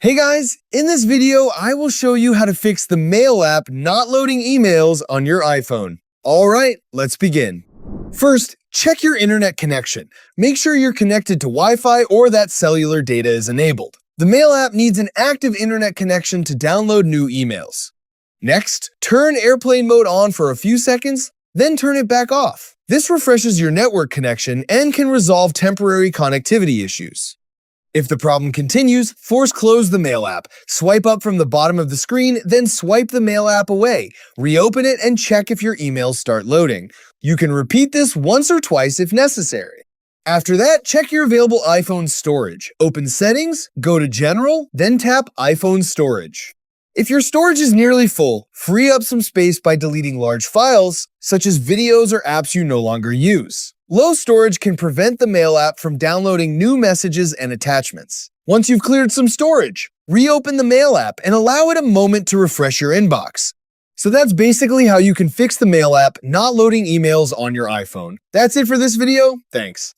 Hey guys, in this video, I will show you how to fix the Mail app not loading emails on your iPhone. All right, let's begin. First, check your internet connection. Make sure you're connected to Wi-Fi or that cellular data is enabled. The Mail app needs an active internet connection to download new emails. Next, turn airplane mode on for a few seconds, then turn it back off. This refreshes your network connection and can resolve temporary connectivity issues. If the problem continues, force close the Mail app. Swipe up from the bottom of the screen, then swipe the Mail app away. Reopen it and check if your emails start loading. You can repeat this once or twice if necessary. After that, check your available iPhone storage. Open Settings, go to General, then tap iPhone Storage. If your storage is nearly full, free up some space by deleting large files, such as videos or apps you no longer use. Low storage can prevent the Mail app from downloading new messages and attachments. Once you've cleared some storage, reopen the Mail app and allow it a moment to refresh your inbox. So that's basically how you can fix the Mail app not loading emails on your iPhone. That's it for this video. Thanks.